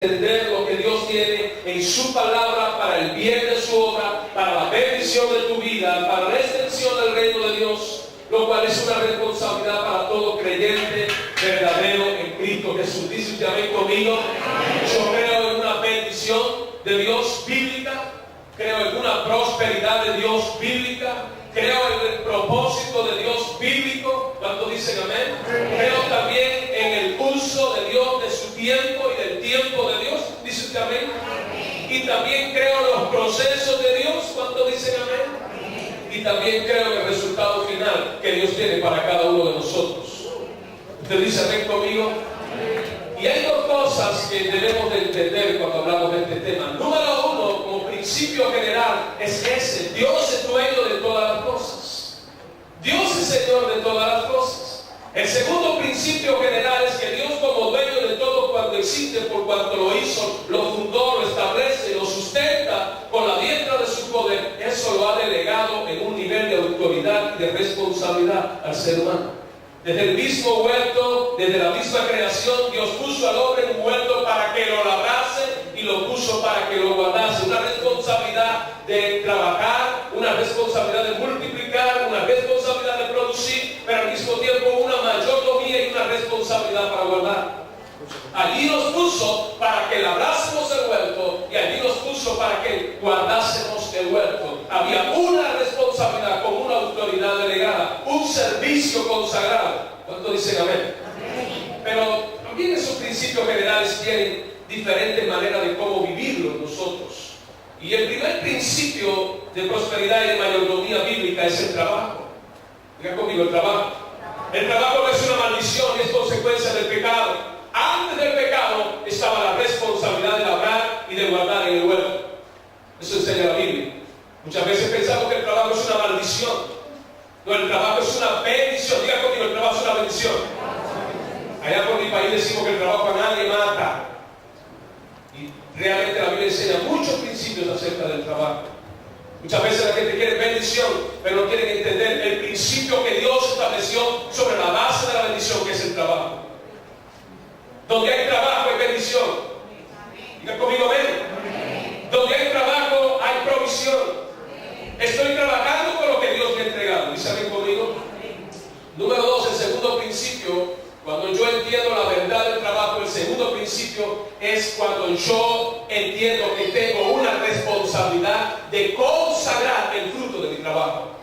entender lo que Dios tiene en su palabra para el bien de su obra, para la bendición de tu vida, para la extensión del reino de Dios, lo cual es una responsabilidad para todo creyente verdadero en Cristo Jesús. Dice usted amén conmigo. Yo creo en una bendición de Dios bíblica, creo en una prosperidad de Dios bíblica, creo en el propósito de Dios bíblico. ¿Cuántos dicen amén? Creo también en el uso de Dios de su tiempo y del tiempo de Dios. ¿Dice usted amén? Y también creo en los procesos de Dios. ¿Cuántos dicen amén? Y también creo en el resultado final que Dios tiene para cada uno de nosotros. ¿Usted dice amén conmigo? Y hay dos cosas que debemos de entender cuando hablamos de este tema. Número uno, como principio general, es ese: Dios es dueño de todas las cosas. Dios es Señor de todas las cosas. El segundo principio general es que Dios, como dueño de todo cuanto existe, por cuanto lo hizo, lo fundó, lo establece, lo sustenta con la diestra de su poder, eso lo ha delegado en un nivel de autoridad y de responsabilidad al ser humano. Desde el mismo huerto, desde la misma creación, Dios puso al hombre en un huerto para que lo labrase y lo puso para que lo guardase. Una responsabilidad de trabajar, una responsabilidad de multiplicar, una responsabilidad de producir, pero al mismo tiempo una mayordomía y una responsabilidad para guardar. Allí nos puso para que labrásemos el huerto y allí nos puso para que guardásemos el huerto. Había una responsabilidad con una autoridad delegada, un servicio consagrado. ¿Cuántos dicen amén? Pero también esos principios generales tienen diferentes maneras de cómo vivirlos nosotros. Y el primer principio de prosperidad y de mayordomía bíblica es el trabajo. Diga conmigo, el trabajo. El trabajo no es una maldición, es consecuencia del pecado. Antes del pecado estaba la responsabilidad de labrar y de guardar en el huerto. Eso enseña la Biblia. Muchas veces pensamos que el trabajo es una maldición. No, el trabajo es una bendición. Diga conmigo, el trabajo es una bendición. Allá por mi país decimos que el trabajo a nadie mata. Y realmente la Biblia enseña muchos principios acerca del trabajo. Muchas veces la gente quiere bendición, pero no quieren entender el principio que Dios estableció sobre la base de la bendición, que es el trabajo. Donde hay trabajo hay bendición. Diga conmigo amén. Donde hay trabajo hay provisión. Estoy trabajando con lo que Dios me ha entregado. ¿Dice amén conmigo? Número dos, el segundo principio. Cuando yo entiendo la verdad del trabajo, el segundo principio es cuando yo entiendo que tengo una responsabilidad de consagrar el fruto de mi trabajo.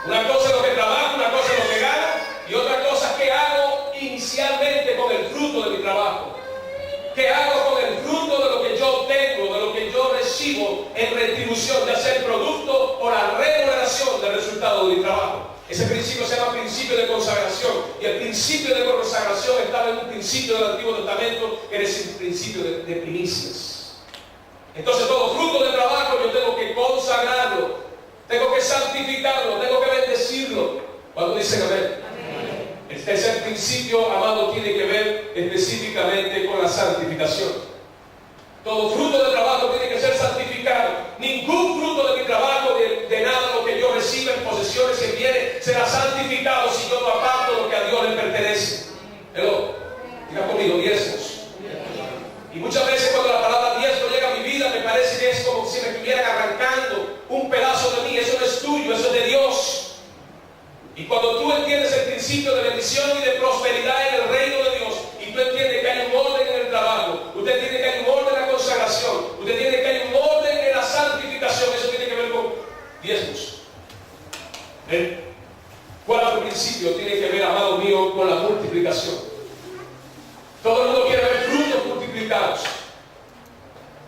Una cosa es lo que trabajo, una cosa es lo que gano, y otra cosa es qué hago inicialmente con el fruto de mi trabajo. ¿Qué hago con el fruto de lo que yo obtengo, de lo que yo recibo en retribución, ya sea el producto o la remuneración del resultado de mi trabajo? Ese principio se llama principio de consagración. Y el principio de consagración estaba en un principio del Antiguo Testamento, que es el principio de primicias. Entonces todo fruto de trabajo yo tengo que consagrarlo, tengo que santificarlo, tengo que bendecirlo. ¿Cuándo dicen amén? El tercer principio, amado, tiene que ver específicamente con la santificación. Todo fruto de trabajo tiene que ser santificado. Ningún fruto de mi trabajo, de nada lo que yo reciba en posesiones que viene, será santificado si yo no aparto lo que a Dios le pertenece. Diga conmigo, diezmos. Y muchas veces cuando la palabra diezmo llega a mi vida, me parece que es como si me estuvieran arrancando un pedazo de mí. Eso no es tuyo, eso es de Dios. Y cuando tú entiendes el principio de bendición y de prosperidad en el reino de Dios, y tú entiendes que hay un orden en el trabajo, usted entiende que hay un orden en la consagración, usted entiende que hay un orden en la santificación, eso tiene que ver con diezmos. El cuarto principio tiene que ver, amado mío, con la multiplicación. Todo el mundo quiere ver frutos multiplicados.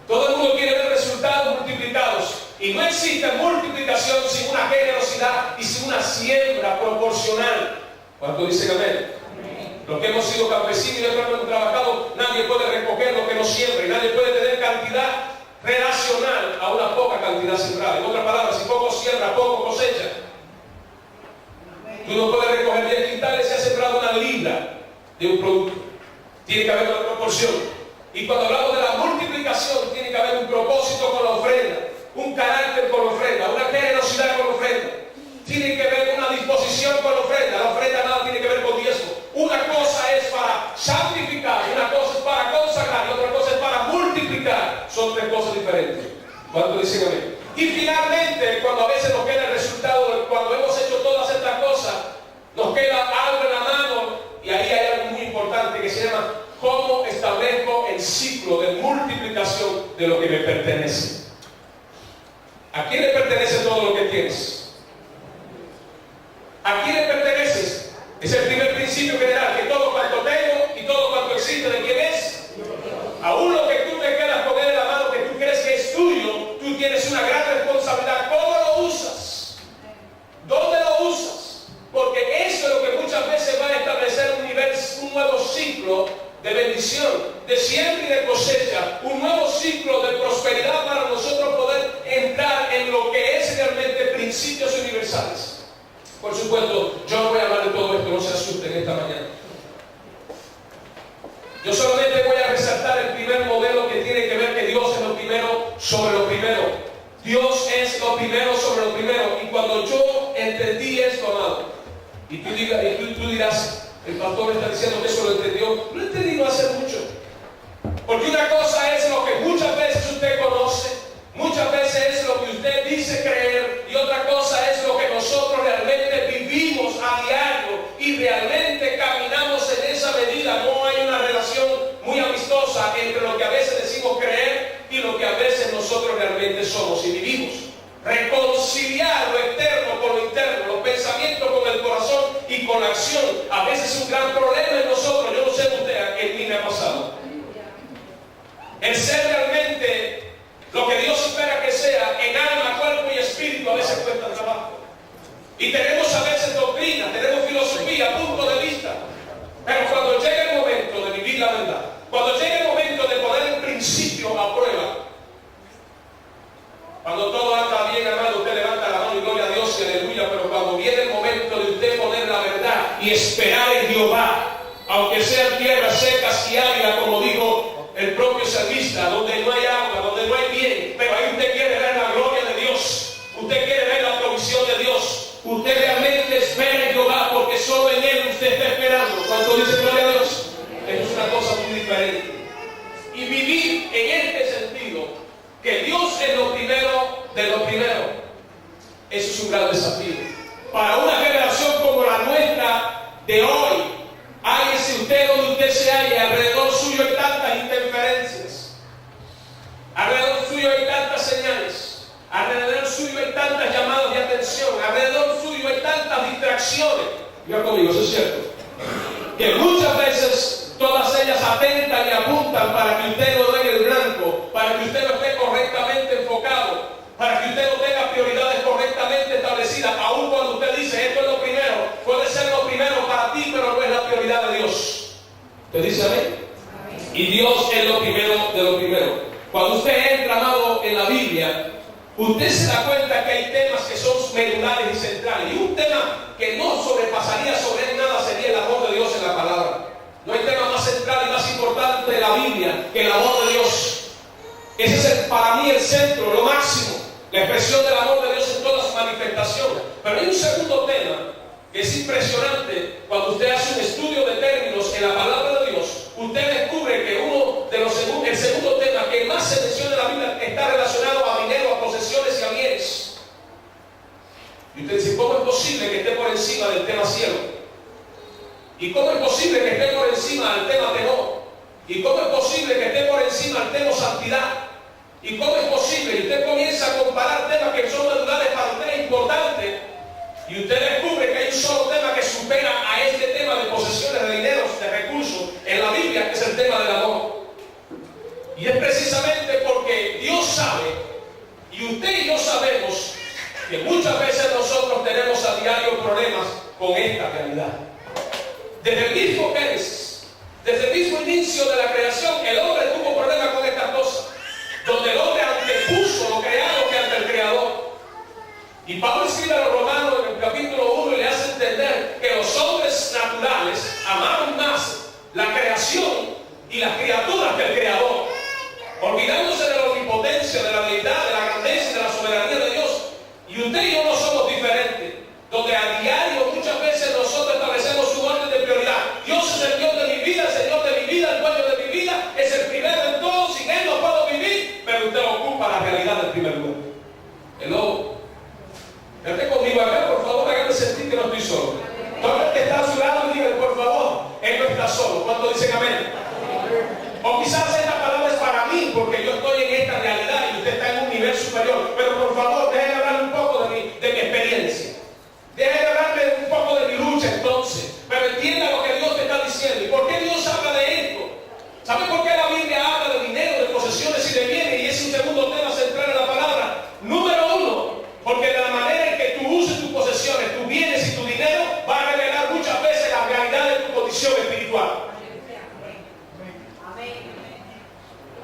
Todo el mundo quiere ver resultados multiplicados. Y no existe multiplicación sin una generosidad y sin una siembra proporcional. ¿Cuánto dicen amén? Los que hemos sido campesinos y hemos trabajado, nadie puede recoger lo que no siembra. Y nadie puede tener cantidad relacional a una poca cantidad sembrada. En otras palabras, si poco siembra, poco cosecha. Tú no puedes recoger 10 quintales si has sembrado una libra de un producto. Tiene que haber una proporción. Y cuando hablamos de la multiplicación, tiene que haber un propósito con la ofrenda, un carácter con la ofrenda, una generosidad con la ofrenda. Tiene que ver una disposición con la ofrenda. La ofrenda nada tiene que ver con diezmo. Una cosa es para santificar, una cosa es para ¿Cuánto dicen amén? Y finalmente, cuando a veces nos queda el resultado, cuando hemos hecho todas estas cosas, nos queda algo en la mano, y ahí hay algo muy importante que se llama: ¿cómo establezco el ciclo de multiplicación de lo que me pertenece? ¿A quién le pertenece todo lo que tienes? ¿A quién le perteneces? Es el primer principio general, que todo cuanto tengo y todo cuanto existe, ¿de quién es? Aún lo que tú te quedas con él en la mano, que tú crees que es tuyo, tú tienes una gran responsabilidad. ¿Cómo lo usas? ¿Dónde lo usas? Porque eso es lo que muchas veces va a establecer un nuevo ciclo de bendición, de siembra y de cosecha, un nuevo ciclo de prosperidad para nosotros poder entrar en lo que es realmente principios universales. Por supuesto, yo no voy a hablar de todo esto, no se asusten esta mañana. Yo solamente voy a resaltar el primer modelo que tiene que ver que Dios es lo primero sobre lo primero. Dios es lo primero sobre lo primero. Y cuando yo entendí esto, amado, y tú dirás, el pastor está diciendo que eso lo entendió. Lo entendí no hace mucho. Porque una cosa es lo que muchas veces usted conoce, muchas veces es lo que usted dice creer, y otra cosa es lo que nosotros realmente vivimos a diario y realmente caminamos en esa medida. No hay una relación muy amistosa entre lo que a veces decimos creer y lo que a veces nosotros realmente somos y vivimos. Reconciliar lo externo con lo interno, los pensamientos con el corazón y con la acción, a veces es un gran problema en nosotros. Yo no sé usted, a mí me ha pasado. El ser realmente lo que Dios espera que sea en alma, cuerpo y espíritu a veces cuesta trabajo. Y tenemos a veces doctrina, tenemos filosofía, punto de vista. Pero cuando llega el momento de vivir la verdad, cuando llega el momento de poner el principio a prueba, cuando todo anda bien, amado, usted levanta la mano y gloria a Dios y aleluya. Pero cuando viene el momento de usted poner la verdad y esperar en Jehová, aunque sean tierras secas y áridas, como dijo el propio salmista, donde no hay agua, donde no hay bien, pero ahí usted quiere ver la gloria de Dios, usted quiere ver la provisión de Dios, usted realmente espera en Jehová, porque solo en Él usted está esperando. ¿Cuánto dice gloria a Dios? Es una cosa muy diferente. Y vivir en este sentido, que Dios es lo primero de lo primero, eso es un gran desafío. Para una generación como la nuestra de hoy, hállese usted donde usted se halle, alrededor suyo hay tantas interferencias, alrededor suyo hay tantas señales, alrededor suyo hay tantas llamadas de atención, alrededor suyo hay tantas distracciones. Diga conmigo, eso es cierto. Que muchas veces todas ellas atentan y apuntan para que usted no dé el blanco, para que usted no esté correctamente enfocado, para que usted no tenga prioridades correctamente establecidas. Aun cuando usted dice esto es lo primero, puede ser lo primero para ti, pero no es la prioridad de Dios. ¿Usted dice amén? Y Dios es lo primero de lo primero. Cuando usted entra, amado, en la Biblia, usted se da cuenta que hay temas que son medulares y centrales. Y un tema que no sobrepasaría sobre él nada sería el amor de Dios en la palabra. No hay tema más central y más importante de la Biblia que el amor de Dios. Ese es para mí el centro, lo máximo, la expresión del amor de Dios en toda su manifestación. Pero hay un segundo tema que es impresionante. Cuando usted hace un estudio de términos en la palabra de Dios, usted descubre que el segundo tema que más se menciona en la Biblia está relacionado a dinero, a posesiones y a bienes. Y usted dice, ¿cómo es posible que esté por encima del tema cielo? ¿Y cómo es posible que esté por encima del tema temor? ¿Y cómo es posible que esté por encima del tema santidad? ¿Y cómo es posible? Y usted comienza a comparar temas que son medulares para usted importantes, y usted descubre que hay un solo tema que supera a este tema de posesiones, de dineros, de recursos en la Biblia, que es el tema del amor. Y es precisamente porque Dios sabe, y usted y yo sabemos, que muchas veces nosotros tenemos a diario problemas con esta realidad. Desde el mismo Génesis, desde el mismo inicio de la creación, el hombre tuvo problemas con estas cosas, donde el hombre antepuso lo creado que ante el Creador. Y Pablo escribe a los Romanos en el capítulo 1 y le hace entender que los hombres naturales amaron más la creación y las criaturas que el Creador, olvidándose de la omnipotencia, de la deidad, de la grandeza y de la soberanía de Dios. Y usted y yo no somos diferentes, donde a diario muchas veces nosotros establecemos un orden de prioridad. Dios es el Dios de mi vida, el Señor de mi vida, el dueño de mi vida, es el primero en todo, sin Él no puedo vivir, pero usted ocupa la realidad del primero. superior, pero por favor, déjenme hablar un poco de mi experiencia. Déjenme hablarle un poco de mi lucha entonces, pero entienda lo que Dios te está diciendo. ¿Y por qué Dios habla de esto? ¿Sabe por qué la Biblia habla de dinero, de posesiones y de bienes? Y es un segundo tema central en la palabra. Número uno, porque de la manera en que tú uses tus posesiones, tus bienes y tu dinero, va a revelar muchas veces la realidad de tu condición espiritual.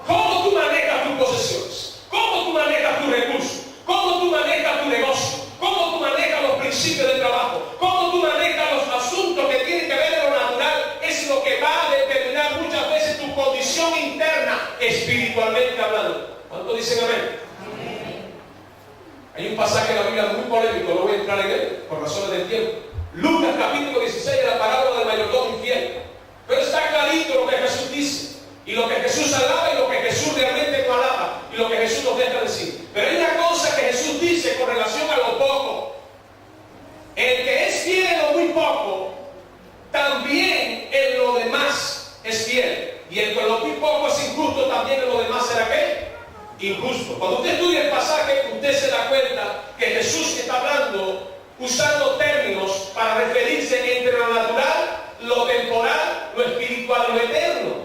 ¿Cómo tú manejas tus posesiones? ¿Cómo tú manejas tus recursos? ¿Cómo tú manejas tu negocio? ¿Cómo tú manejas los principios del trabajo? ¿Cómo tú manejas los asuntos que tienen que ver con lo natural? Es lo que va a determinar muchas veces tu condición interna, espiritualmente hablando. ¿Cuántos dicen amén? Hay un pasaje en la Biblia muy polémico, no voy a entrar en él por razones del tiempo. Lucas capítulo 16, la parábola del mayordomo infiel. Pero está clarito lo que Jesús dice, y lo que Jesús alaba y lo que Jesús realmente no alaba, y lo que Jesús nos deja decir. Pero hay una cosa que Jesús dice con relación a lo poco. El que es fiel en lo muy poco, también en lo demás es fiel. Y el que en lo muy poco es injusto, también en lo demás será ¿qué? Injusto. Cuando usted estudia el pasaje, usted se da cuenta que Jesús está hablando, usando términos para referirse entre lo natural, lo temporal, lo espiritual y lo eterno.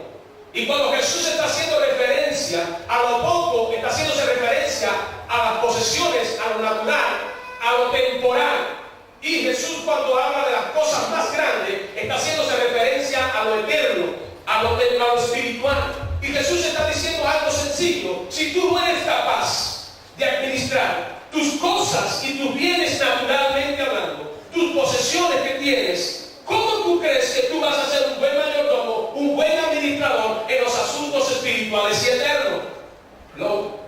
Y cuando Jesús está haciendo referencia a lo poco, está haciéndose referencia a las posesiones, a lo natural, a lo temporal. Y Jesús, cuando habla de las cosas más grandes, está haciéndose referencia a lo eterno, a lo espiritual. Y Jesús está diciendo algo sencillo: si tú no eres capaz de administrar tus cosas y tus bienes naturalmente hablando, tus posesiones que tienes, ¿cómo tú crees que tú vas a ser un buen mayordomo, un buen administrador en los asuntos espirituales y eternos? No.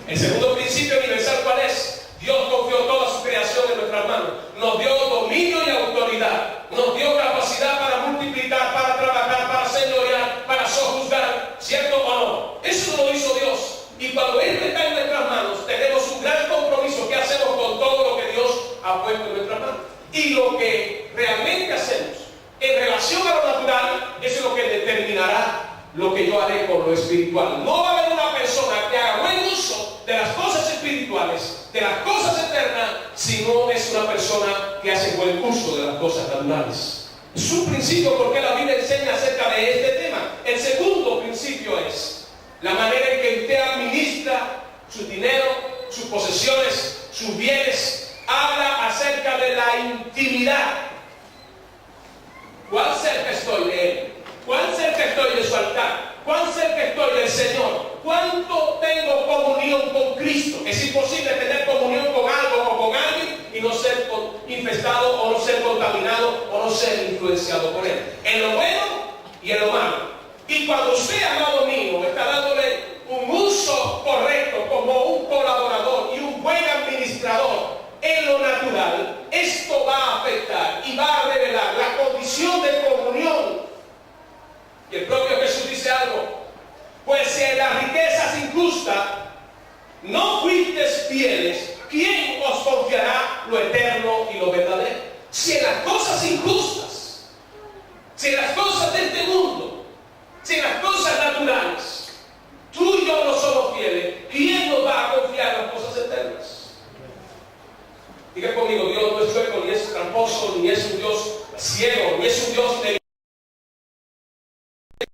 El segundo principio universal, ¿cuál es? Dios confió toda su creación en nuestras manos. Nos dio dominio y autoridad. Nos dio capacidad para multiplicar, para trabajar, para señorear, para sojuzgar. ¿Cierto o no? Eso lo hizo Dios. Y cuando Él está en nuestras manos, tenemos un gran compromiso. ¿Qué hacemos con todo lo que Dios ha puesto en nuestras manos? Y lo que realmente hacemos en relación a lo natural es lo que determinará lo que yo haré con lo espiritual. No va a haber una persona que haga buen uso de las cosas espirituales, de las cosas eternas, si no es una persona que hace buen uso de las cosas naturales. Es un principio porque la Biblia enseña acerca de este tema. El segundo principio es la manera en que usted administra su dinero, sus posesiones, sus bienes. Habla acerca de la intimidad. ¿Cuán cerca estoy de Él? ¿Cuán cerca estoy de su altar? ¿Cuán cerca estoy del Señor? ¿Cuánto tengo comunión con Cristo? Es imposible tener comunión con algo o con alguien y no ser infestado o no ser contaminado o no ser influenciado por Él. En lo bueno y en lo malo. Y cuando usted, amado mío, está dándole un uso correcto como un colaborador y un buen administrador en lo natural, esto va a afectar y va a revelar la condición de comunión. Y el propio Jesús dice algo: pues si en las riquezas injustas no fuisteis fieles, ¿quién os confiará lo eterno y lo verdadero? Si en las cosas injustas, si en las cosas de este mundo, si en las cosas naturales, tú y yo no somos fieles, ¿quién nos va a confiar en las cosas eternas? Diga conmigo: Dios no es chueco, ni es tramposo, ni es un Dios ciego, ni es un Dios de...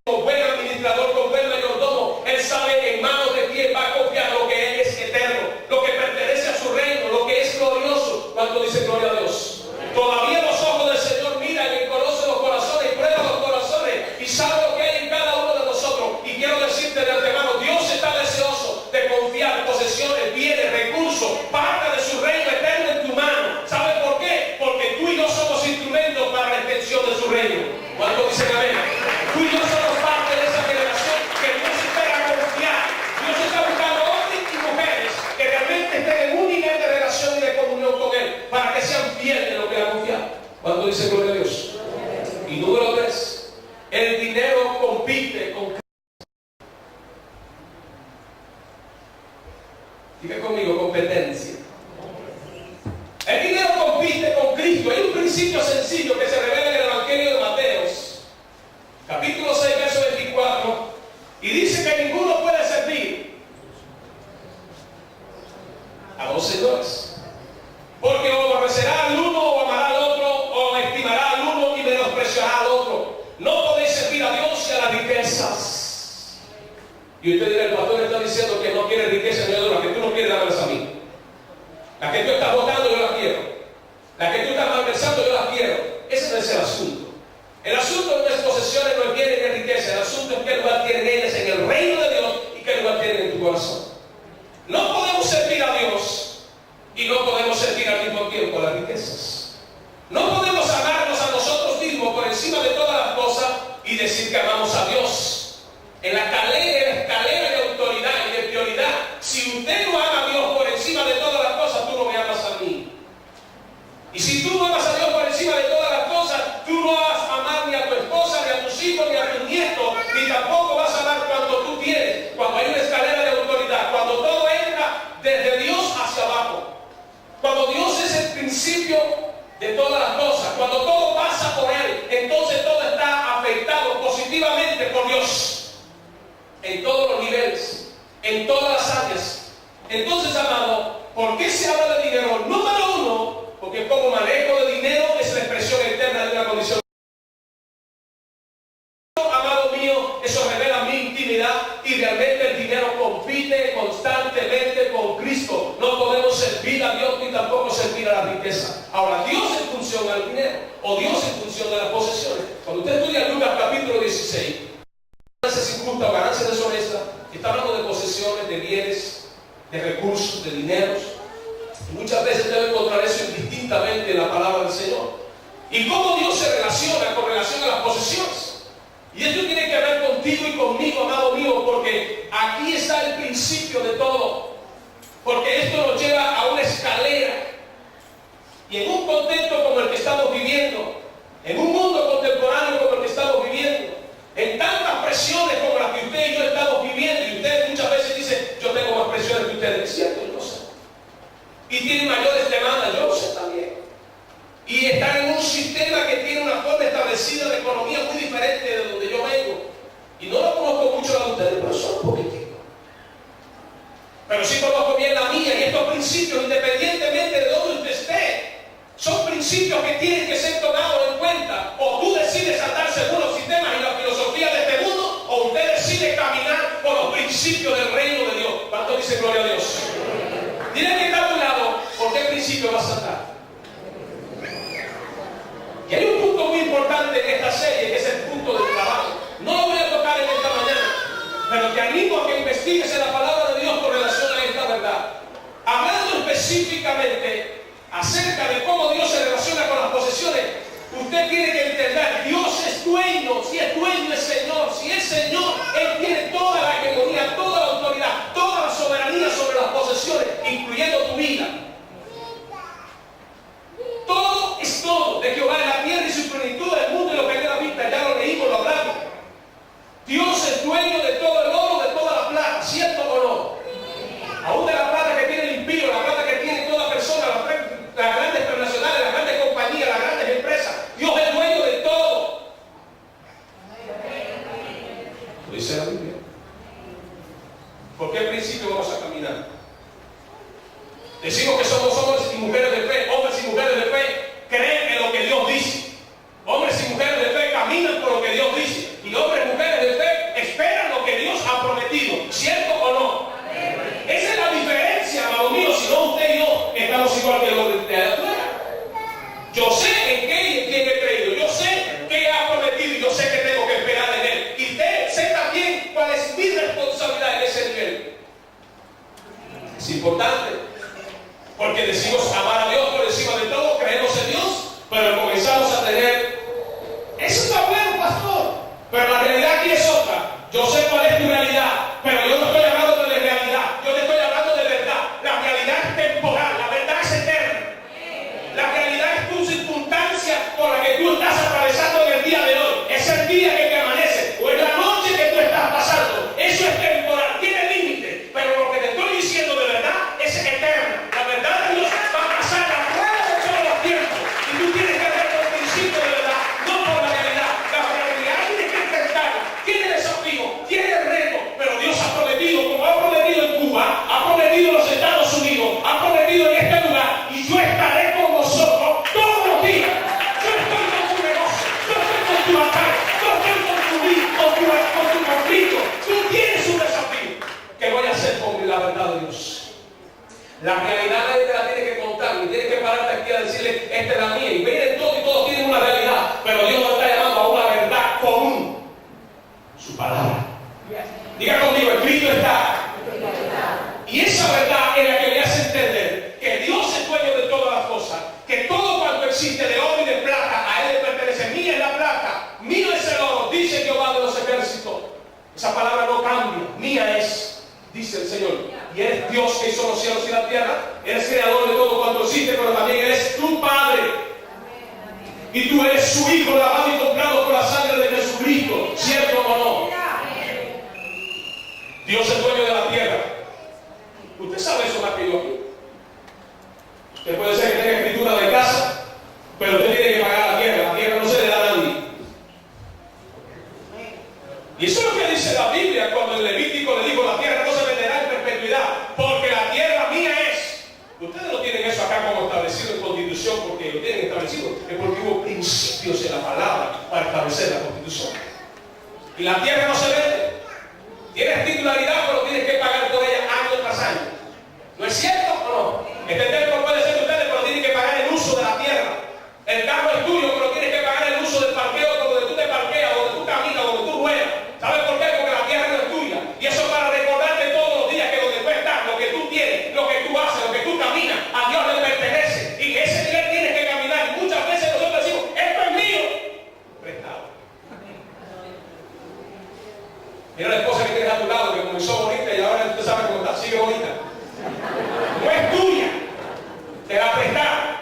Como buen administrador, como buen mayordomo, Él sabe en manos de quién va a confiar lo que es eterno, lo que pertenece a su reino, lo que es glorioso. ¿Cuánto dice gloria a Dios? Todavía los ojos del Señor miran y conocen los corazones y prueban los corazones y sabe lo que hay en cada uno de nosotros. Y quiero decirte de antemano: Dios está deseoso de confiar posesiones, bienes, recursos, parte de su reino eterno en tu mano. ¿Sabe por qué? Porque tú y yo somos instrumentos para la extensión de su reino. ¿Cuánto dicen amén? Tú y yo somos parte de esa generación que Dios espera confiar. Dios está buscando hombres y mujeres que realmente estén en un nivel de relación y de comunión con Él para que sean fieles en lo que le ha confiado. ¿Cuánto dice gloria a Dios? Y número 3, el dinero compite con Cristo. Diga conmigo: competencia. El dinero compite con Cristo. Hay un principio sencillo que se revela en el Evangelio de Mateos, capítulo 6, verso 24, y dice que ninguno puede servir dos señores. Porque o aborrecerá al uno o amará al otro, o estimará al uno y menospreciará al otro. No podéis servir a Dios y a las riquezas. Y usted dirá, el pastor está diciendo que no quiere riqueza, Señor, la que tú no quieres darlas a mí. La que tú estás votando, yo la quiero. La que tú estás malversando, yo la quiero. Ese no es el asunto. El asunto no es posesiones, no es bienes ni riqueza. El asunto es qué lugar tienen ellas en el reino de Dios y qué lugar tienen en tu corazón. No podemos servir a Dios y no podemos servir al mismo tiempo a las riquezas. No podemos amarnos a nosotros mismos por encima de todas las cosas y decir que amamos a Dios. En la escalera de autoridad y de prioridad, si usted no ama a Dios por encima de todas las cosas, tú no me amas a mí. Y si tú no amas a Dios por encima de todas las cosas, tú no vas a amar ni a tu esposa, ni a tus hijos, ni a tus nietos, ni tampoco vas a amar cuando tú tienes, cuando hay una escalera de autoridad, cuando todo entra desde Dios hacia abajo, cuando Dios es el principio de todas las cosas, cuando todo pasa por Él, entonces todo está afectado positivamente por Dios, en todos los niveles, en todas las áreas. Entonces, amado, ¿por qué se habla de dinero? Número uno, porque como manejo de dinero es la expresión externa de una condición. Amado mío, eso revela mi intimidad y realmente el dinero compite constantemente con Cristo. No podemos servir a Dios ni tampoco servir a la riqueza. Ahora, Dios en función al dinero o Dios en función de las posesiones. Cuando usted estudia Lucas capítulo 16, ganancias injustas o ganancias deshonestas, está hablando de posesiones, de bienes, de recursos, de dineros. Muchas veces debe encontrar eso indistintamente en la palabra del Señor. Y cómo Dios se relaciona con relación a las posesiones. Y esto tiene que ver contigo y conmigo, amado mío, porque aquí está el principio de todo. Porque esto nos lleva a una escalera. Y en un contexto como el que estamos viviendo, en un mundo contemporáneo como el que estamos viviendo, en tantas presiones como las que usted y yo estamos viviendo, y usted muchas veces dice, yo tengo más presiones que ustedes, es cierto, yo lo sé. Y tienen mayores demandas, yo lo sé también. Y están en un sistema que tiene una forma establecida de economía muy diferente de donde yo vengo. Y no lo conozco mucho la de ustedes, pero solo un poquitico. Pero sí conozco bien la mía, y estos principios, independientemente de donde usted esté, son principios que tienen que ser tomados en cuenta. O tú decides saltar según los sistemas y la filosofía de este mundo, o usted decide caminar por los principios del reino de Dios. ¿Cuánto dice gloria a Dios? Dile que está a tu lado, ¿por qué principio vas a saltar? Y hay un punto muy importante en esta serie, que es el punto del trabajo. No lo voy a tocar en esta mañana, pero te animo a que investigues en la palabra de Dios con relación a esta verdad. Hablando específicamente acerca de cómo Dios se relaciona con las posesiones, usted tiene que entender, Dios es dueño, si es dueño es Señor, si es Señor, Él tiene toda la hegemonía, toda la autoridad, toda la soberanía sobre las posesiones, incluyendo tu vida. Todo es todo, de Jehová es la tierra y su plenitud, el mundo y lo que hay en la vista, ya lo leímos, lo hablamos. Dios es dueño de todo el oro, de toda la plata, ¿cierto o no? Aún de la plata que tiene el impío, la plata que tiene toda persona, las grandes transnacionales, las grandes compañías, las grandes empresas. Dios es dueño de todo. Lo dice la Biblia. ¿Por qué principio vamos a caminar? Decimos que somos hombres y mujeres de fe. Hombres y mujeres de fe creen en lo que Dios dice. Hombres y mujeres de fe caminan por lo que Dios dice. Y hombres y mujeres de fe esperan lo que Dios ha prometido. ¿Cierto o no? Esa es la diferencia, amado mío. Si no, usted y yo estamos igual que los de afuera. Yo sé en qué y en quién he creído. Yo sé qué ha prometido y yo sé que tengo que esperar en Él. Y sé también cuál es mi responsabilidad en ese nivel. Es importante. Porque decimos amar a Dios por encima de todo, creemos en Dios, pero comenzamos a tener, eso está bueno, pastor, pero la realidad aquí es otra. Yo sé cuál es tu realidad, pero yo no estoy hablando de realidad, yo te estoy hablando de verdad. La realidad es temporal, la verdad es eterna. La realidad es tu circunstancia por la que tú estás atravesando en el día de hoy. Es el día que te amanece, o es la noche que tú estás pasando. Eso es temporal, tiene límite, pero lo que te estoy diciendo de verdad es eterno. La verdad de Dios va a pasar la Diga conmigo, escrito está. Y esa verdad es la que le hace entender que Dios es dueño de todas las cosas, que todo cuanto existe de oro y de plata a Él le pertenece. Mía es la plata, mío es el oro, dice Jehová de los ejércitos. Esa palabra no cambia, mía es, dice el Señor. Y eres Dios que hizo los cielos y la tierra, eres creador de todo cuanto existe, pero también eres tu Padre. Y tú eres su Hijo, lavado y comprado por la sangre de Jesucristo, ¿cierto o no? Dios es dueño de la tierra. Usted sabe eso más que yo aquí. Usted puede ser que tenga escritura de casa, pero usted tiene que pagar la tierra. La tierra no se le da a nadie. Y eso es lo que dice la Biblia cuando el Levítico le dijo: la tierra no se venderá en perpetuidad, porque la tierra mía es. Ustedes no tienen eso acá como establecido en Constitución porque lo tienen establecido, es porque hubo principios en la palabra para establecer la Constitución. Y la tierra no se vende. Tienes titularidad, pero tienes que pagar por ella año tras año. ¿No es cierto o no? Este templo puede ser de ustedes, pero tienen que pagar el uso de la tierra. El carro es tuyo, pero tienes que pagar el uso del parqueo, donde tú te parqueas, donde tú caminas, donde tú ruedas. ¿Sabes por qué? Porque la tierra no es tuya. Y eso es para recordarte todos los días que donde tú estás, lo que tú tienes, lo que tú haces, lo que tú caminas, a Dios le pertenece. Y que ese nivel tienes que caminar. Y muchas veces nosotros decimos: esto es mío. Prestado. Mira la esposa que tienes a tu lado, que comenzó bonita y ahora usted sabe cómo está, sigue bonita. No es tuya, te la prestaron.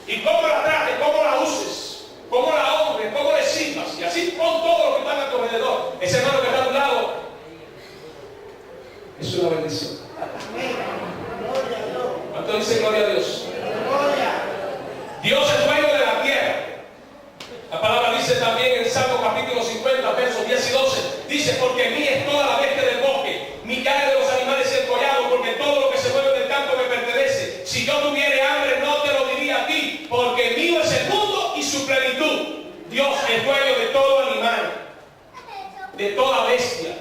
Y cómo la trates, cómo la uses, cómo la honres, cómo le sirvas, y así con todo lo que están a tu alrededor. Ese hermano que está a tu lado es una bendición. ¿Cuánto dice gloria a Dios? Dios es dueño de la tierra. La palabra dice también en Salmo capítulo 50, versos 10 y 12, dice: porque mía es toda la bestia del bosque, millares de los animales y el collado, porque todo lo que se mueve en el campo me pertenece. Si yo tuviera hambre, no te lo diría a ti, porque mío es el mundo y su plenitud. Dios es dueño de todo animal, de toda bestia,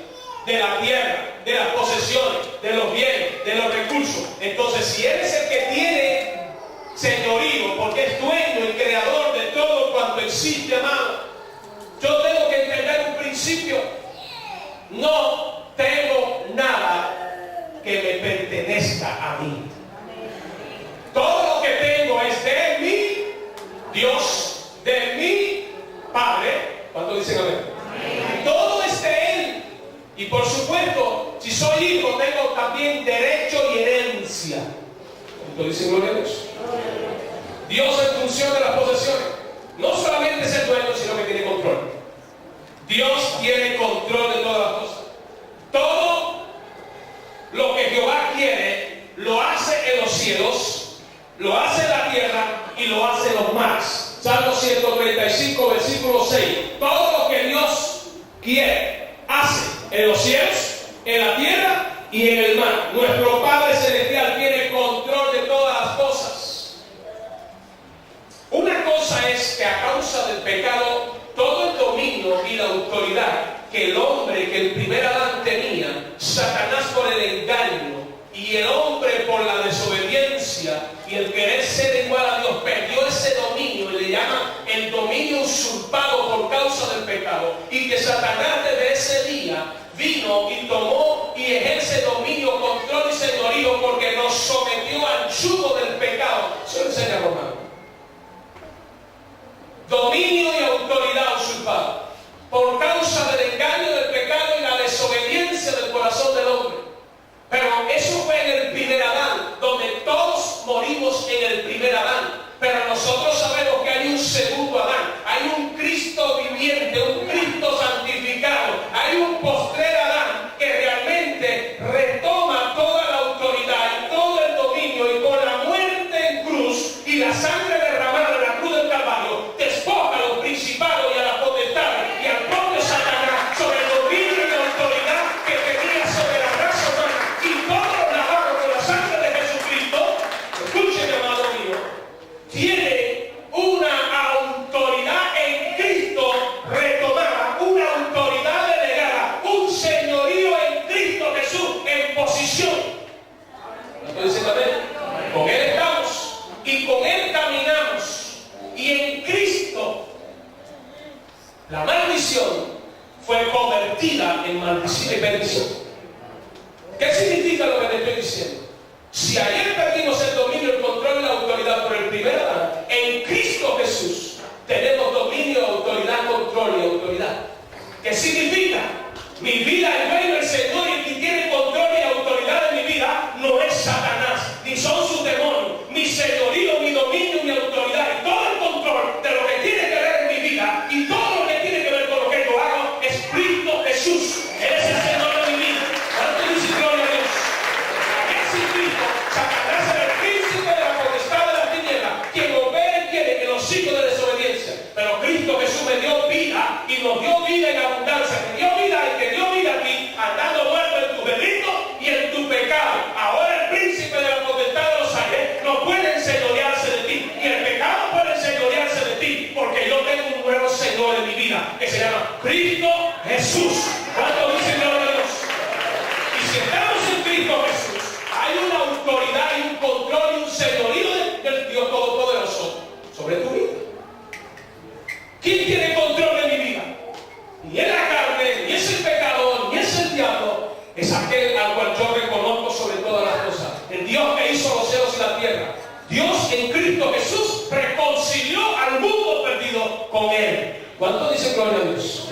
de la tierra, de las posesiones, de los bienes, de los recursos. Entonces, si Él es el que tiene señorío, porque es dueño y creador de todo cuanto existe, amado, yo tengo que entender un principio: no tengo nada que me pertenezca a mí. Todo lo que tengo es de mi Dios, de mi Padre. ¿Cuánto dicen amén? Todo es de Él. Y por supuesto, si soy hijo, tengo también derecho y herencia. ¿Cuánto dicen gloria a Dios? Dios en función de las posesiones no solamente es el dueño, sino que tiene control. Dios tiene control de todas las cosas. Todo lo que Jehová quiere lo hace en los cielos, lo hace en la tierra y lo hace en los mares. Salmo 135, versículo 6. Todo lo que Dios quiere hace en los cielos, en la tierra y en el mar. Nuestro Padre Celestial tiene control de todas las cosas. Una cosa es que a causa del pecado, todo el dominio y la autoridad que el hombre, que el primer Adán tenía, Satanás por el engaño y el hombre por la desobediencia y el querer ser igual a Dios, perdió ese dominio y le llama el dominio usurpado por causa del pecado. Y que Satanás desde ese día vino y tomó y ejerce dominio, control y señorío, porque nos sometió al yugo del pecado. Eso lo enseña Romano. Dominio y autoridad usurpada por causa del engaño del pecado y la desobediencia del corazón del hombre. Pero eso fue en el primer Adán, donde todos morimos en el primer Adán. Pero nosotros sabemos que hay un segundo Adán, hay un Cristo viviente, un Cristo santificado vida en maldición y bendición. ¿Qué significa lo que te estoy diciendo? Si ayer perdimos el dominio, el control y la autoridad por el primer Adán, en Cristo Jesús tenemos dominio, autoridad, control y autoridad. ¿Qué significa? Mi vida es dueño del Señor, y el que tiene control y autoridad en mi vida no es Satanás, ni son sus demonios. Mi señorío, mi dominio, mi autoridad y todo el control de lo que tiene que ver en mi vida y todo lo que tiene que ver con lo que yo hago es Cristo Jesús. Él es el Señor de mi vida. ¿Cuánto dice gloria a Dios? Sin Cristo, Satanás es el príncipe de la potestad de la tiniebla, quien opera y quiere en los hijos de desobediencia. Pero Cristo Jesús me dio vida y nos dio vida en abundancia. Me dio vida y te dio vida a ti, andando muerto en tus delitos y en tu pecado. Ahora el príncipe de la potestad de los aires no puede enseñorearse de ti, y el pecado puede enseñorearse de ti, porque yo tengo un nuevo Señor en mi vida que se llama Cristo Jesús. ¿Cuánto dicen gloria a Dios? Y si estamos en Cristo Jesús, hay una autoridad y un control y un señorío del Dios Todopoderoso sobre tu vida. ¿Quién tiene control de mi vida? Ni es la carne, ni es el pecador, ni es el diablo. Es aquel al cual yo reconozco sobre todas las cosas. El Dios que hizo los cielos y la tierra. Dios en Cristo Jesús reconcilió al mundo perdido con Él. ¿Cuánto dice gloria a Dios?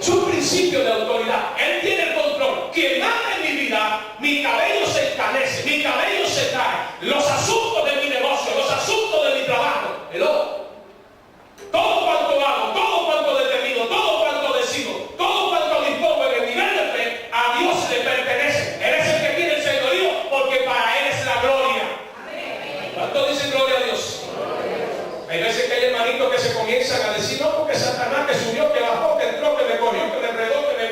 Es un principio de autoridad. Él tiene el control. Quien manda en mi vida, mi cabello se encanece, mi cabello se cae. Los asuntos de mi negocio, los asuntos de mi trabajo. Todo cuanto hago, todo cuanto determino, todo cuanto decido, todo cuanto dispongo en el nivel de fe, a Dios le pertenece. Él es el que tiene el señorío, porque para Él es la gloria. ¿Cuánto dicen gloria a Dios? Hay veces que hay hermanitos que se comienzan a decir, no, porque Satanás que subió, que bajó, que entró, que me cogió, que me enredó, que me...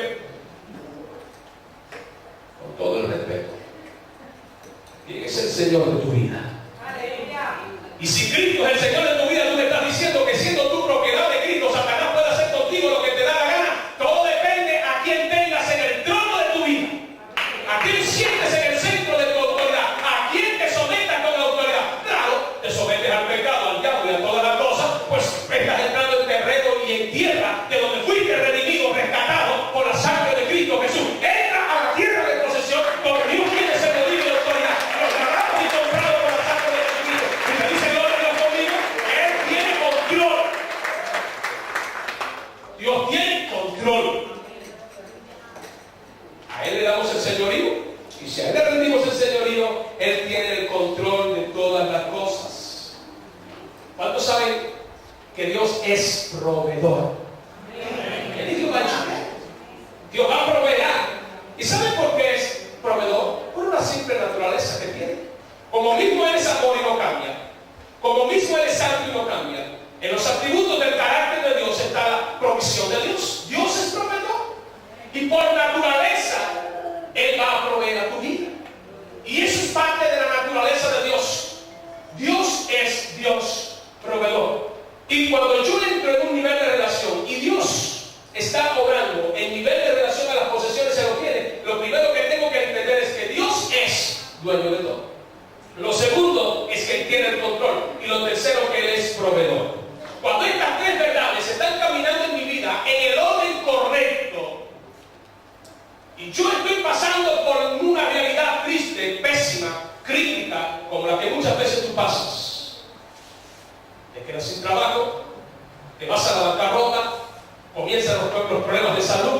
Con todo el respeto. ¿Quién es el Señor de tu vida? Y si Cristo es el Señor de tu vida, tú me estás diciendo que siendo tu propiedad de Cristo, Satanás puede hacer contigo lo que te da la gana. Todo depende a quién tengas en el trono de tu vida, a quién sientes en el centro de tu autoridad, a quién te sometas con la autoridad. Claro, te sometes al pecado, al diablo y a todas las cosas, pues estás entrando en terreno y en tierra de donde fuiste redimido, rescatado por la sangre de Cristo Jesús. Entra a la tierra de posesión donde Dios tiene ese dominio de autoridad. Los ganados y comprados por la sangre de Cristo. Y me dice gloria a Dios conmigo, Él tiene control. Dios tiene control. A Él le damos el señorío, y si a Él le rendimos el señorío, Él tiene el control de todas las cosas. ¿Cuántos saben que Dios es proveedor? ¿Qué Dios va a hecho? Dios va a proveer. ¿Y saben por qué es proveedor? Por una simple naturaleza que tiene. Como mismo Él es amor y no cambia, como mismo Él es santo y no cambia, en los atributos del carácter de Dios está la provisión de Dios. Dios es proveedor, y por naturaleza Él va a proveer a tu vida, y eso es parte de la naturaleza de Dios. Dios es Dios proveedor, y cuando yo entro en un nivel de relación y Dios está obrando en nivel de relación a las posesiones, se lo tiene, lo primero que tengo que entender es que Dios es dueño de todo. Lo segundo es que Él tiene el control, y lo tercero, que Él es proveedor. Cuando estas tres verdades están caminando en mi vida en el orden correcto, y yo estoy pasando por una realidad triste, pésima, crítica, como la que muchas veces tú pasas, te quedas sin trabajo, te vas a la bancarrota, comienzan los problemas de salud,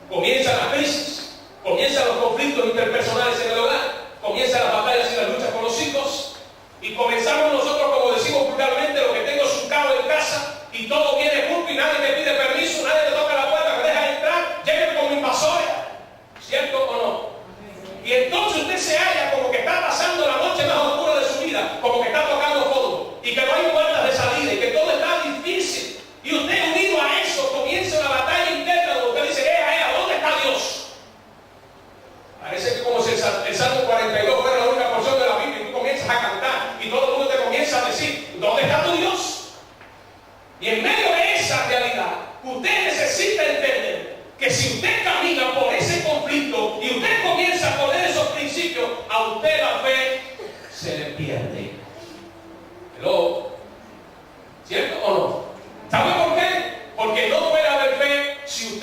comienzan las crisis, comienzan los conflictos interpersonales en el hogar, comienzan las batallas y las luchas con los hijos, y comenzamos nosotros, como decimos vulgarmente, lo que tengo es un caos en casa, y todo viene junto y nadie te pide permiso, nadie te toca la puerta, me deja entrar, lleguen como invasores, ¿cierto o no? Y entonces usted se halla como que está pasando la noche más oscura de su vida, como que está tocando fondo, y que no hay puertas de salida, y que todo está difícil, y usted unido a eso comienza una batalla interna donde usted dice, ¿dónde está Dios? Parece que como si el Salmo 42 fuera la única porción de la Biblia, y tú comienzas a cantar y todo el mundo te comienza a decir, ¿dónde está tu Dios? Y en medio de esa realidad, usted necesita entender que si usted camina por ese conflicto y usted comienza a poner esos principios, a usted la fe se le pierde. ¿Cierto o no? ¿Sabe por qué? Porque no puede haber fe si usted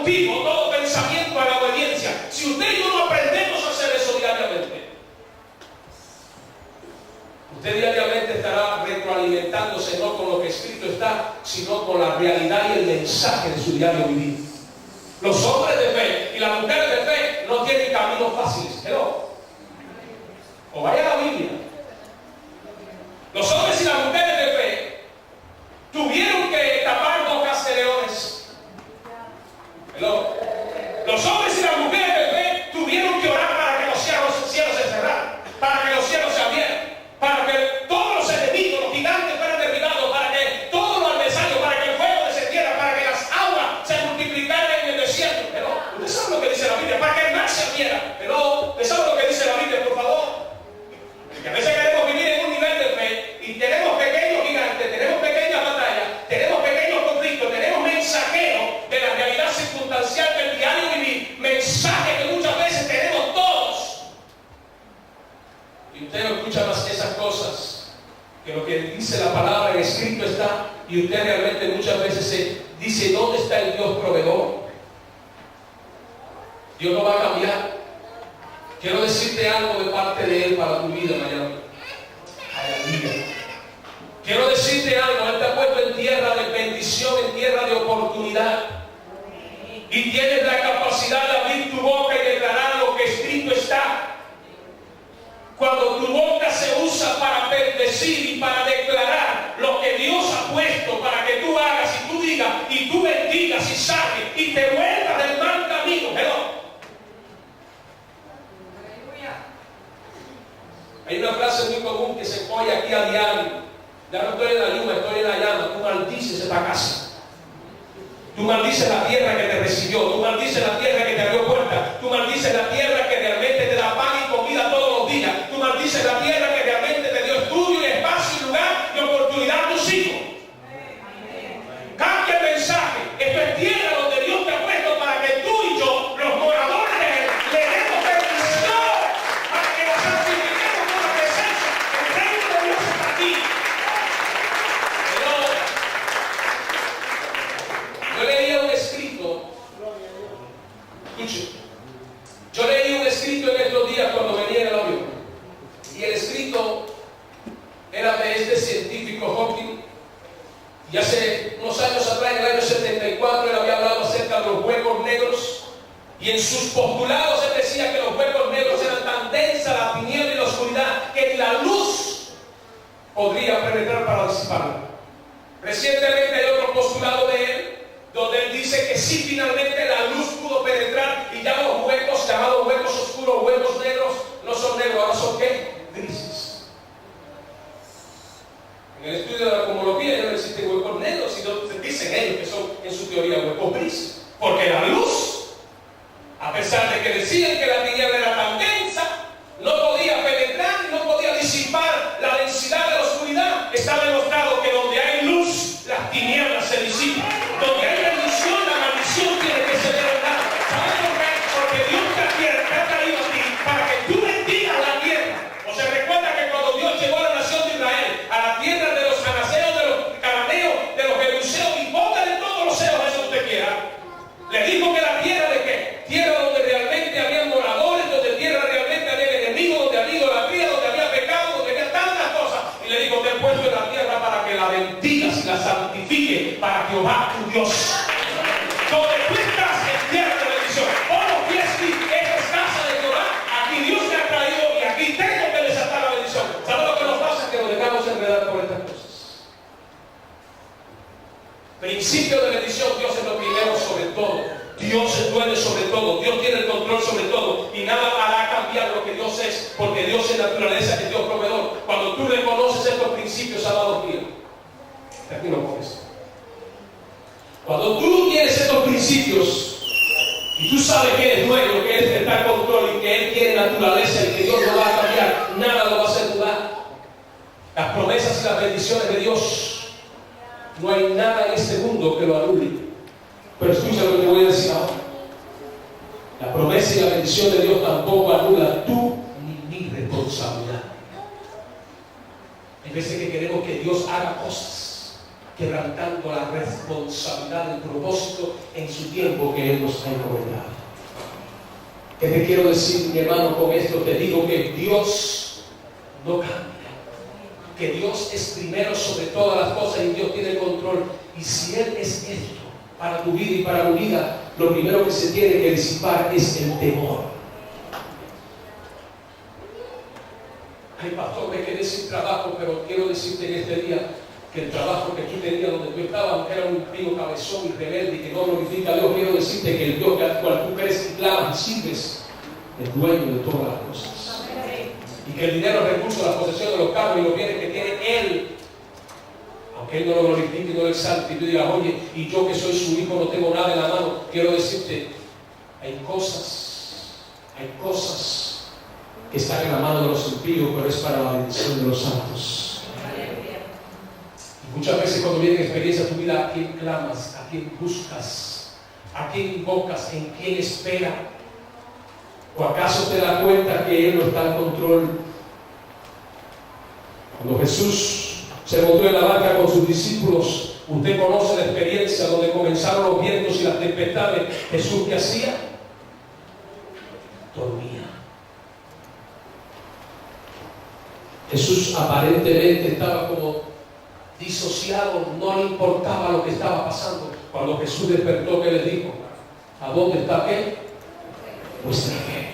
cautivo todo pensamiento a la obediencia. Si usted y yo no aprendemos a hacer eso diariamente, usted diariamente estará retroalimentándose no con lo que escrito está, sino con la realidad y el mensaje de su diario vivir. Los hombres de fe y las mujeres de fe no tienen caminos fáciles. Pero, o vaya a la Biblia. Los hombres y las mujeres de fe tuvieron que tapar bocas de leones. Pero, los hombres y las mujeres de fe tuvieron que orar para que los cielos se cerraran, para que los cielos se abrieran, para que todos los enemigos, los gigantes fueran derribados, para que todos los adversarios, para que el fuego descendiera, para que las aguas se multiplicaran en el desierto. Pero, ¿usted sabe lo que dice la Biblia? Para que el mar se abriera. Pero, ¿usted sabe lo que dice la Biblia, por favor? Que a veces queremos vivir en un nivel de fe y tenemos pequeños gigantes, tenemos pequeñas batallas, tenemos pequeños conflictos, tenemos mensajeros de la realidad circunstancial del diario vivir, mensajes que muchas veces tenemos todos. Y usted no escucha más que esas cosas, que lo que dice la palabra en escrito está, y usted realmente muchas veces se dice, ¿dónde está el Dios proveedor? Dios no va a cambiar. Quiero decirte algo de parte de Él para tu vida mañana. Aleluya. Quiero decirte algo. Él te ha puesto en tierra de bendición, en tierra de oportunidad. Y tienes la capacidad de abrir tu boca y declarar lo que escrito está. Cuando tu boca se usa para bendecir y para declarar lo que Dios ha puesto para que tú hagas y tú digas y tú bendigas y saques y te vuelvas del mal camino. Pero hay una frase muy común que se oye aquí a diario. Ya no estoy en la lluvia, estoy en la llama. Tú maldices esta casa. Tú maldices la tierra que te recibió. Tú maldices la tierra que te abrió puerta. Tú maldices la tierra que realmente te da pan y comida todos los días. Tú maldices la tierra que realmente te dio estudio y espacio y lugar y oportunidad a tus hijos. Cambia el mensaje. Esto es tierra donde Dios te ha puesto para que tú y yo, los moradores de Él, le demos bendición para que nos santifiquemos con la presencia. El reino de Dios está aquí. Pero yo leía un escrito. Escuche. Yo leí un escrito en estos días cuando venía en el avión. Y el escrito era de este científico Hawking. Y hace unos años atrás, en el año 74, él había hablado acerca de los huecos negros. Y en sus postulados él decía que los huecos negros eran tan densa la tiniebla y la oscuridad que ni la luz podría penetrar para disiparla. Recientemente hay otro postulado de él, donde él dice que sí, finalmente la luz pudo penetrar y ya los huecos, llamados huecos oscuros, huecos negros, no son negros, ahora son ¿qué? Grises. En el estudio de la cosmología ya no existen huecos negros, sino dicen ellos que son en su teoría huecos grises. Porque la luz, a pesar de que decían que la tiniebla era tan densa, no podía penetrar y no podía disipar la densidad de la oscuridad. Está demostrado que donde hay luz, las tinieblas se disipan. Donde hay bendición, la maldición tiene que ser derrotada. ¿Sabes por qué? Porque Dios te ha traído a ti para que tú bendigas la tierra. O sea, recuerda que cuando Dios llevó a la nación de Israel a la tierra de los anaseos, de los cananeos, de los jebuseos y pongan en todos los seos eso que usted quiera, le dijo que la tierra de qué? Tierra donde realmente había moradores, donde tierra realmente había enemigos, donde había idolatría, donde había pecado, donde había tantas cosas. Y le dijo, te he puesto en la tierra para que la bendigas y la santifique para Jehová tu Dios. Donde tú estás en tierra de bendición. Oh, no fiestas, esta es casa de Jehová. Aquí Dios me ha traído y aquí tengo que desatar la bendición. ¿Sabes lo que nos pasa? Que nos dejamos enredar por estas cosas. Principio de bendición, Dios es lo primero sobre todo. Dios es dueño sobre todo. Dios tiene el control sobre todo. Y nada hará cambiar lo que Dios es, porque Dios es naturaleza, es Dios proveedor. Cuando tú reconoces estos principios, amados míos, aquí no pones. Cuando tú tienes estos principios y tú sabes que eres dueño, que Él está en control y que Él tiene naturaleza y que Dios no va a cambiar, nada lo va a hacer dudar. Las promesas y las bendiciones de Dios, no hay nada en este mundo que lo anule. Pero escucha lo que te voy a decir ahora. La promesa y la bendición de Dios tampoco anula tu ni mi responsabilidad. Hay veces que queremos que Dios haga cosas quebrantando la responsabilidad del propósito en su tiempo que Él nos ha encomendado. ¿Qué te quiero decir, mi hermano, con esto? Te digo que Dios no cambia, que Dios es primero sobre todas las cosas y Dios tiene control. Y si Él es esto para tu vida y para mi vida, lo primero que se tiene que disipar es el temor. Ay, pastor, me quedé sin trabajo, pero quiero decirte en este día que el trabajo que tú tenías donde tú estabas, aunque era un impío cabezón y rebelde y que no glorifica a Dios, quiero decirte que el Dios al cual tú crees y clamas y sirves es dueño de todas las cosas. Y que el dinero, el recurso, la posesión de los carros y los bienes que tiene Él, aunque Él no lo glorifique y no lo exalte, y tú digas, oye, y yo que soy su hijo no tengo nada en la mano, quiero decirte, hay cosas que están en la mano de los impíos, pero es para la bendición de los santos. Y muchas veces cuando viene experiencia a tu vida, ¿a quién clamas? ¿A quién buscas? ¿A quién invocas? ¿En quién esperas? ¿O acaso te das cuenta que Él no está en control? Cuando Jesús se montó en la barca con sus discípulos, usted conoce la experiencia donde comenzaron los vientos y las tempestades. Jesús, ¿qué hacía? Dormía. Jesús aparentemente estaba como disociado, no le importaba lo que estaba pasando. Cuando Jesús despertó, ¿qué les dijo? ¿A dónde está qué? Vuestra fe.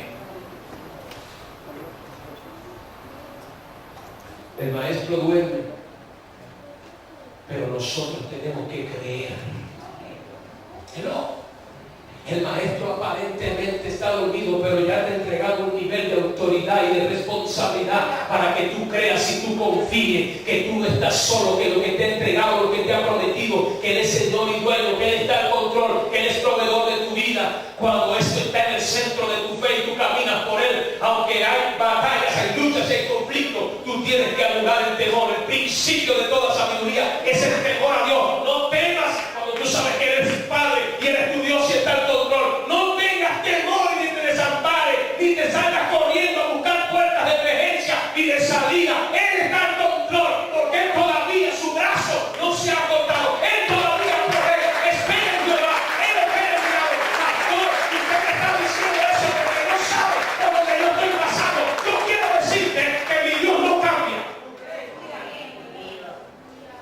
El maestro duerme, pero nosotros tenemos que creer. No. El maestro aparentemente está dormido, pero ya te ha entregado un nivel de autoridad y de responsabilidad para que tú creas y tú confíes que tú no estás solo, que lo que te ha entregado, lo que te ha prometido, que Él es Señor y dueño, que Él está en control, que Él es proveedor de tu vida. Cuando esto está en el centro de tu fe y tú caminas por Él, aunque hay batallas, hay luchas, hay conflictos, tú tienes que anular el temor. El principio de toda sabiduría es el temor a Dios. No temas cuando tú sabes que eres Padre y eres tu Dios y está en control. No tengas temor y ni te desampares, ni te salgas corriendo a buscar puertas de emergencia y de salida. Él está en control, porque Él todavía su brazo no se ha cortado. Él todavía protege. Espera en Jehová. Él espera en Jehová. Pastor, usted me está diciendo eso porque no sabe por lo que yo estoy pasando. Yo quiero decirte que mi Dios no cambia.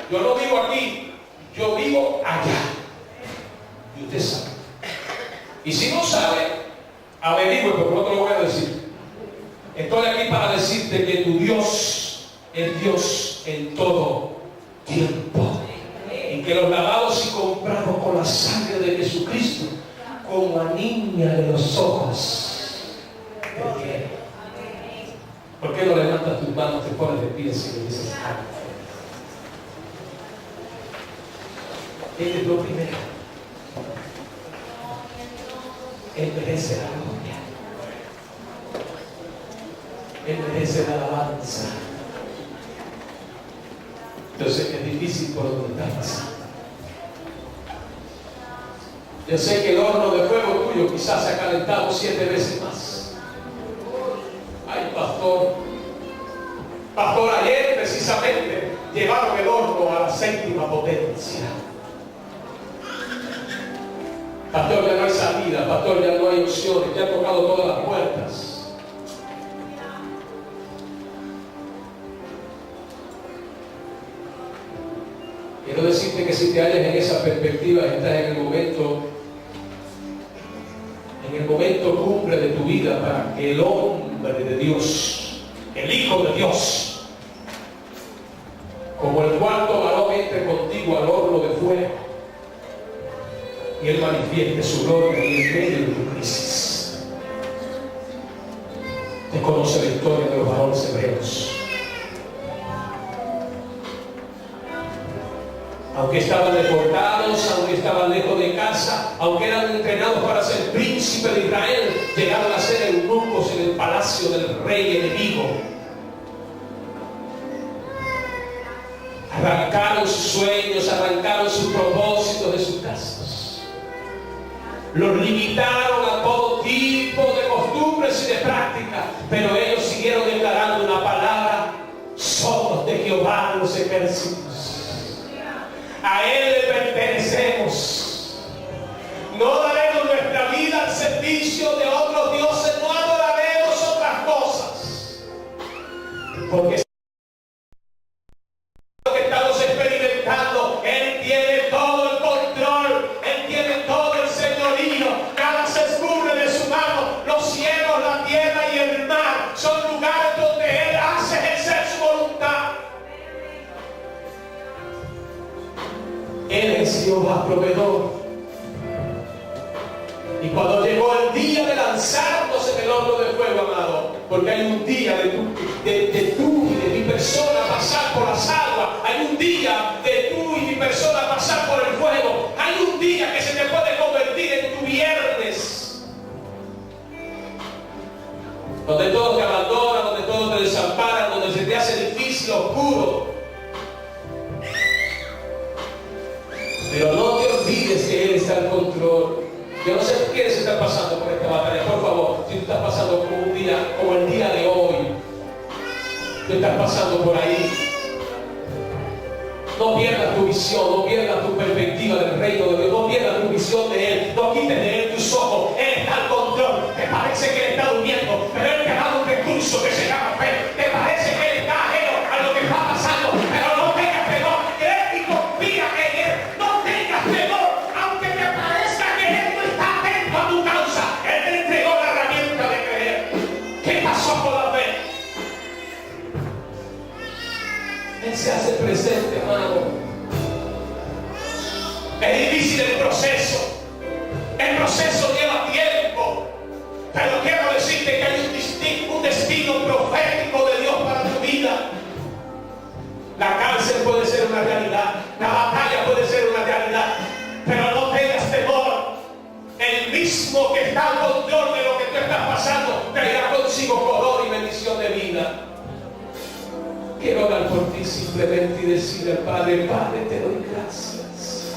Yo no vivo aquí, yo vivo allá. Y usted sabe. Y si no sabe, averigüe, porque no te lo voy a decir. Estoy aquí para decirte que tu Dios es Dios en todo tiempo. Y que los lavados y comprados con la sangre de Jesucristo, como a niña de los ojos. ¿Por qué no levantas tus manos, te pones de pie y le dices, Él es lo primero. Él merece la gloria. Él merece la alabanza. Yo sé que es difícil por donde estás pasando. Yo sé que el horno de fuego tuyo quizás se ha calentado 7 veces más. Ay, pastor. Pastor, ayer precisamente llevaron el horno a la 7ª potencia. Pastor, ya no hay salida. Pastor, ya no hay opciones. Ya han tocado todas las puertas. Quiero decirte que si te hallas en esa perspectiva, estás en el momento cumbre de tu vida para que el hombre de Dios, el Hijo de Dios, como el cuarto varón, entre contigo al horno de fuego y Él manifieste su gloria en medio de tu crisis. Te conoce la historia de los varones hebreos. Aunque estaban deportados, aunque estaban lejos de casa, aunque eran entrenados para ser príncipe de Israel, llegaron a ser eunucos en el palacio del rey enemigo. Arrancaron sus sueños, arrancaron sus propósitos de sus casas. Los limitaron a todo tipo de costumbres y de prácticas, pero ellos siguieron declarando una palabra: somos de Jehová los ejércitos. A Él le pertenecemos. No daremos nuestra vida al servicio de otros dioses, no adoraremos otras cosas. Porque lo que estamos experimentando, Él tiene todo el control, Él tiene todo el señorío, nada se escurre de su mano. Los cielos, la tierra y el mar son lugares donde Él hace ejercer su voluntad. Él es Jehová proveedor. Y cuando llegó el día de lanzarnos en el horno de fuego, amado, porque hay un día de tú y de mi persona pasar por las aguas, hay un día de tú y mi persona pasar por el fuego, hay un día que se te puede convertir en tu viernes, donde todo te abandona, donde todo te desampara, donde se te hace difícil, oscuro. Pero no te olvides que Él está al control. Yo no sé quiénes están pasando por esta batalla. Por favor, si tú estás pasando como un día, como el día de hoy, tú estás pasando por ahí, no pierdas tu visión, no pierdas tu perspectiva del reino de Dios, no pierdas tu visión de Él, no quites de Él tus ojos. Él está al control. Te parece que Él está durmiendo, pero Él te ha dado un recurso que se llama fe. Te parece que Él está ajeno a lo que está pasando, pero no tengas temor. Cree y confía en Él. No tengas temor, aunque te parezca que Él no está atento a tu causa. Él te entregó la herramienta de creer. ¿Qué pasó con la fe? Él se hace presente, hermano. Es difícil el proceso. El proceso lleva tiempo. Pero quiero decirte que hay un destino profético de Dios para tu vida. La cárcel puede ser una realidad. La batalla puede ser una realidad. Pero no tengas temor. El mismo que está al control de lo que tú estás pasando traerá consigo color y bendición de vida. Quiero orar por ti simplemente y decirle al Padre: Padre, te doy gracias.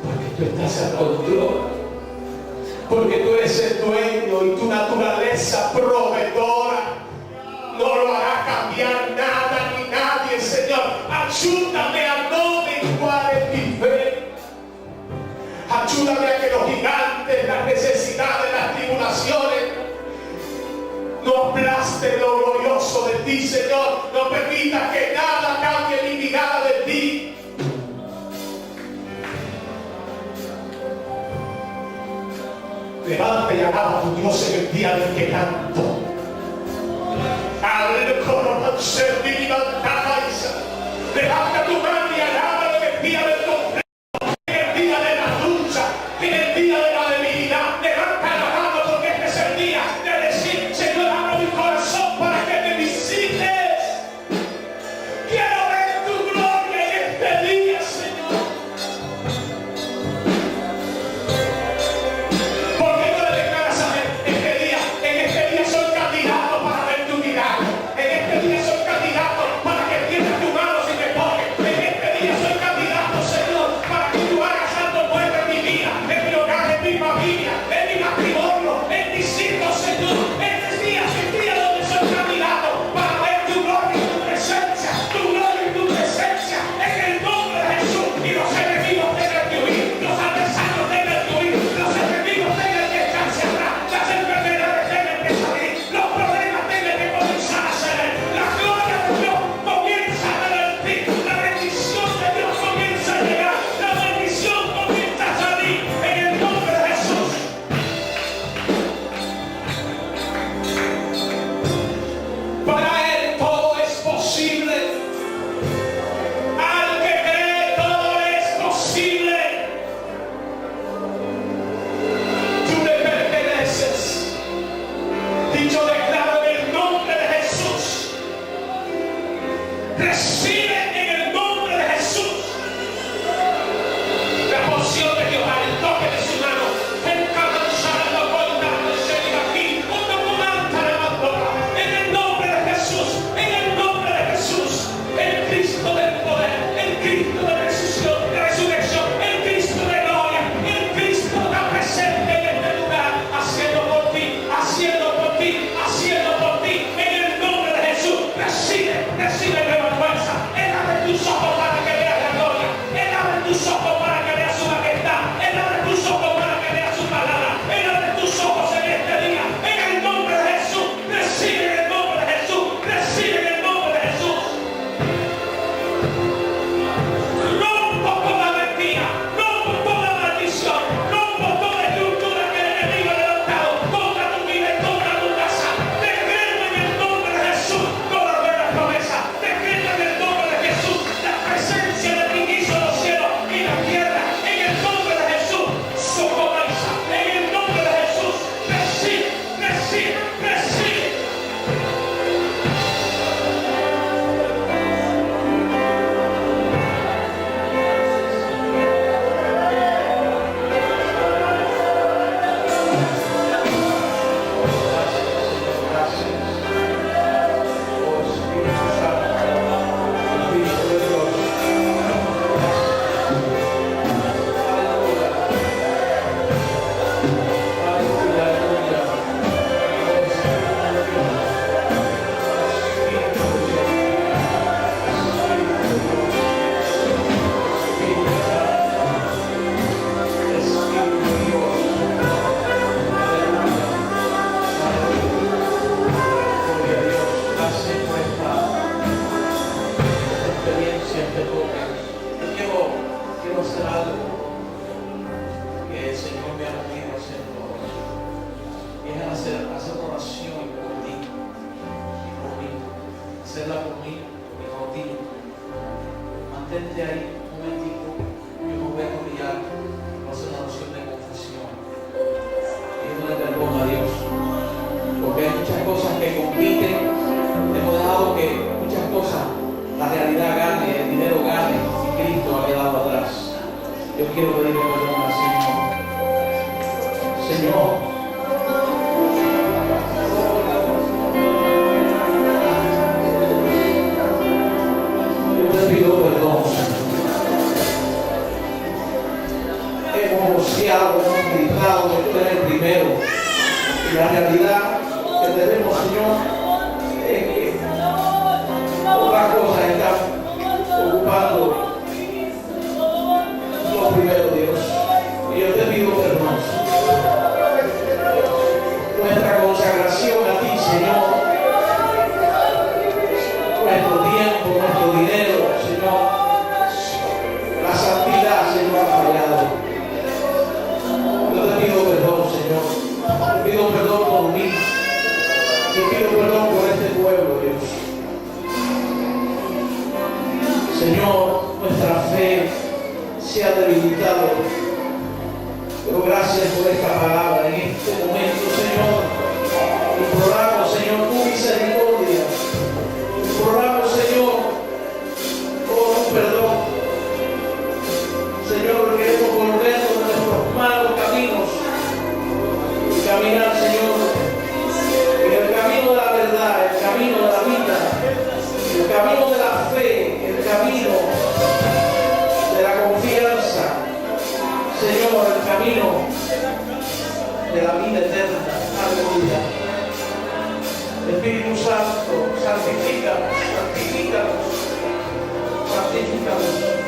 Porque tú estás al control. Porque tú eres el dueño y tu naturaleza proveedora no lo hará cambiar nada ni nadie, Señor. Ayúdame a no menguar en mi fe. Ayúdame a que los gigantes, las necesidades, las tribulaciones no aplasten lo glorioso de ti, Señor. No permitas que nada cambie mi mirada de ti. Levanta y alaba a tu Dios en el día del que canto. Levanta tu mano y alaba en el día del conflicto, en el día de la lucha, en el día de la debilidad. Levanta la mano, porque este es el día de decir: Señor, abro mi corazón para que me visites. Quiero ver tu gloria en este día, Señor. Porque tú le declaras a en este día soy candidato para ver tu milagro. En este día soy candidato quiero hacer algo que el Señor me ha movido a hacer hoy. Es hacer una oración por ti y por mí. Hacerla por mí y por ti. Mantente ahí un momentico. Yo me voy a arrodillar. Voy a hacer una oración de confesión. Pidiéndole perdón a Dios. Porque hay muchas cosas que compiten. Hemos dejado que muchas cosas, la realidad gane, el dinero gane y Cristo ha quedado atrás. Yo quiero pedirle perdón al Señor. Señor, yo te pido perdón, Señor. Hemos voceado, hemos gritado que tú eres el primero. Y la realidad que tenemos, Señor, es que otras cosas están ocupando lo primero, Dios. Y yo te pido perdón. Nuestra consagración a ti, Señor, nuestro tiempo, nuestro dinero, Señor, la santidad, Señor, ha fallado. Yo te pido perdón, Señor. Te pido perdón por mí. Te pido perdón por este pueblo, Dios. Señor, nuestra fe se ha debilitado. Pero gracias por esta palabra en este momento, Señor. Imploramos, Señor, tu misericordia. Imploramos, Señor, por un perdón. Señor, queremos volvernos de nuestros malos caminos y caminar, Señor, en el camino de la verdad, el camino de la vida, el camino de la fe, el camino de la confianza. Señor, el camino de la vida eterna. Aleluya. Espíritu Santo, santifícanos, santifícanos, santifícanos.